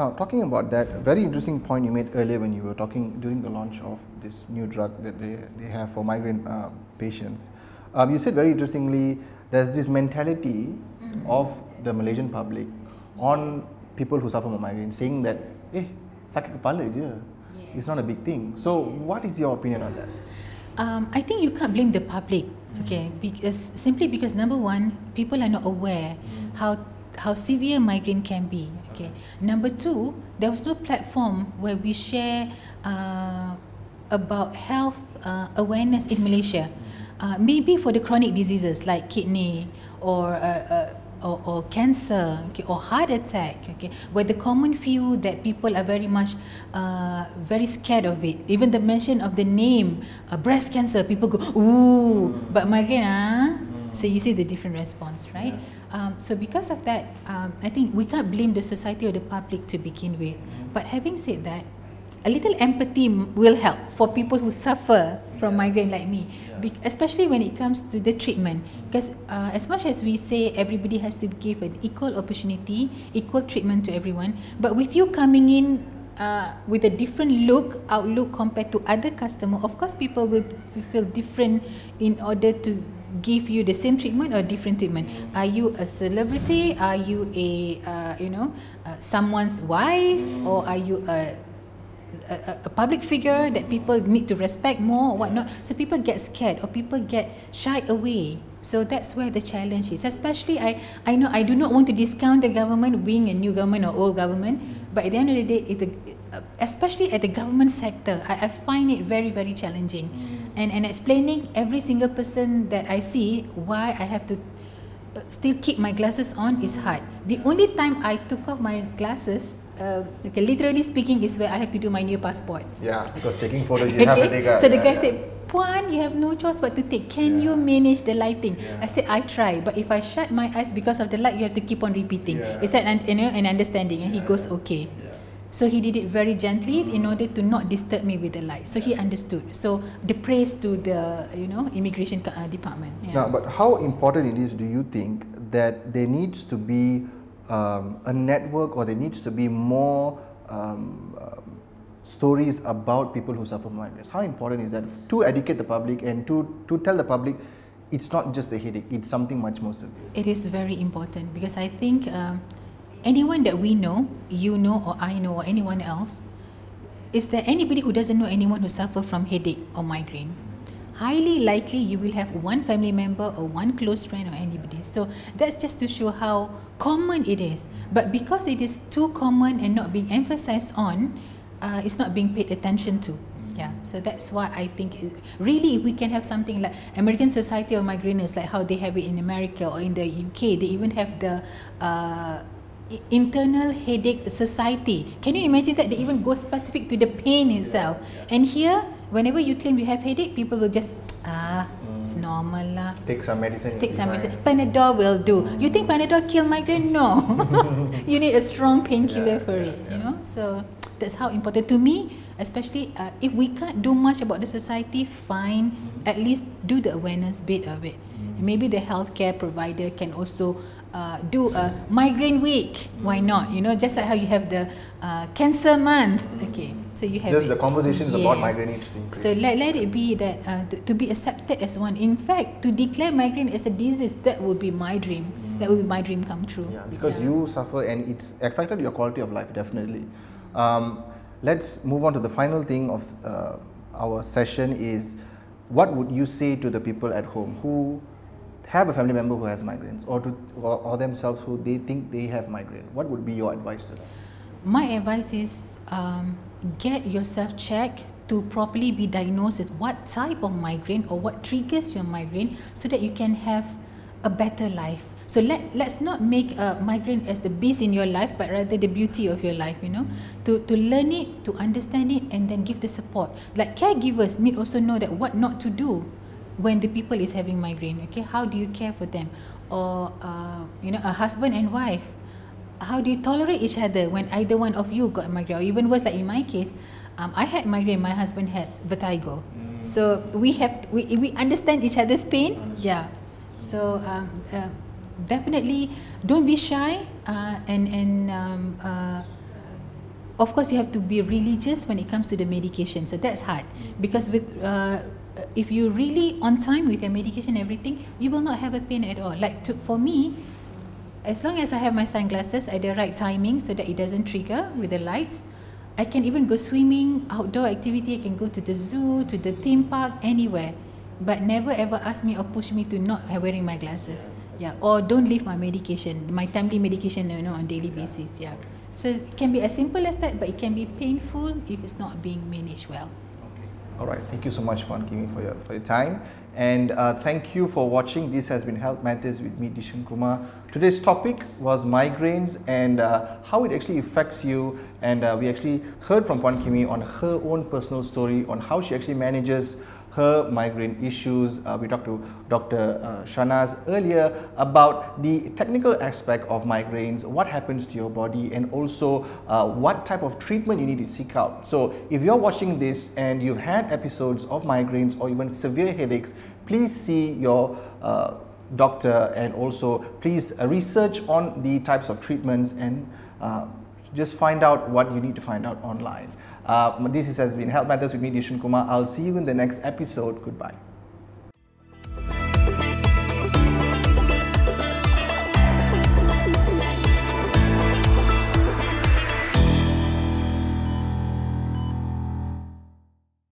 Now, talking about that, a very interesting point you made earlier when you were talking during the launch of this new drug that they have for migraine patients. You said very interestingly, there's this mentality of the Malaysian public on people who suffer from migraine, saying that, sakit kepala je, it's not a big thing. So, what is your opinion on that? I think you can't blame the public, okay, simply because number one, people are not aware how severe migraine can be. Okay. Number two, there was no platform where we share about health awareness in Malaysia. Maybe for the chronic diseases like kidney or cancer, okay, or heart attack, okay, where the common view that people are very much very scared of it. Even the mention of the name breast cancer, people go, ooh, but migraine, so you see the different response, right? So because of that, I think we can't blame the society or the public to begin with. But having said that, a little empathy will help for people who suffer from migraine like me, especially when it comes to the treatment. Because as much as we say everybody has to give an equal opportunity, equal treatment to everyone, but with you coming in with a different outlook compared to other customer, of course people will feel different in order to give you the same treatment or different treatment. Are you a celebrity? Are you a someone's wife, or are you a public figure that people need to respect more or whatnot? So people get scared or people get shy away. So that's where the challenge is. Especially, I know I do not want to discount the government, being a new government or old government, but at the end of the day, especially at the government sector, I find it very, very challenging. And explaining every single person that I see why I have to still keep my glasses on is hard. The only time I took off my glasses, okay, literally speaking, is where I have to do my new passport. Yeah, because taking photos you have to take out. So the guy said, Puan, you have no choice but to take. Can you manage the lighting? I said, I try, but if I shut my eyes because of the light, you have to keep on repeating. Is that an understanding? And he goes, okay. So he did it very gently in order to not disturb me with the light. So he understood. So the praise to the immigration department. Now, but how important it is, do you think, that there needs to be a network, or there needs to be more stories about people who suffer from migraines? How important is that to educate the public and to tell the public it's not just a headache, it's something much more severe? It is very important, because I think anyone that we know, you know, or I know, or anyone else, is there anybody who doesn't know anyone who suffers from headache or migraine? Highly likely you will have one family member or one close friend or anybody. So that's just to show how common it is. But because it is too common and not being emphasized on, it's not being paid attention to. Yeah, so that's why I think really we can have something like American Society of Migraineurs, like how they have it in America or in the UK. They even have the internal headache society. Can you imagine that? They even go specific to the pain itself. And here, whenever you claim you have headache, people will just it's normal lah. Take some medicine. Take some medicine. Panadol will do. You think Panadol kill migraine? No. You need a strong painkiller for it. You know. So that's how important to me. Especially if we can't do much about the society, fine. At least do the awareness bit of it. Maybe the healthcare provider can also do a migraine week. Why not? You know, just like how you have the cancer month. Okay, so you have just the conversations about migraine needs to increase. So let it be that to be accepted as one. In fact, to declare migraine as a disease, that will be my dream. That will be my dream come true. Yeah, because you suffer and it's affected your quality of life, definitely. Let's move on to the final thing of our session is, what would you say to the people at home who have a family member who has migraines, or themselves who they think they have migraine? What would be your advice to them? My advice is get yourself checked to properly be diagnosed with what type of migraine or what triggers your migraine, so that you can have a better life. So let's not make migraine as the beast in your life, but rather the beauty of your life, you know. To learn it, to understand it, and then give the support. Like caregivers need also know that what not to do when the people is having migraine. Okay, how do you care for them? Or you know, a husband and wife, how do you tolerate each other when either one of you got migraine? Or even worse, like in my case, I had migraine, my husband has vertigo. So we understand each other's pain. Yeah. So definitely don't be shy, and of course you have to be religious when it comes to the medication, so that's hard because with if you really on time with your medication and everything, you will not have a pain at all. Like for me, as long as I have my sunglasses at the right timing so that it doesn't trigger with the lights, I can even go swimming, outdoor activity, I can go to the zoo, to the theme park, anywhere. But never ever ask me or push me to not wearing my glasses. Yeah, or don't leave my medication, my timely medication, you know, on daily basis. Yeah. So it can be as simple as that, but it can be painful if it's not being managed well. All right, thank you so much, Puan Kimi, for your time. And thank you for watching. This has been Health Matters with me, Dishen Kumar. Today's topic was migraines and how it actually affects you. And we actually heard from Puan Kimi on her own personal story on how she actually manages her migraine issues. We talked to Dr. Shahnaz earlier about the technical aspect of migraines, what happens to your body, and also what type of treatment you need to seek out. So if you're watching this and you've had episodes of migraines or even severe headaches, please see your doctor, and also please research on the types of treatments and just find out what you need to find out online. This has been Health Matters with me, Dishen Kumar. I'll see you in the next episode. Goodbye.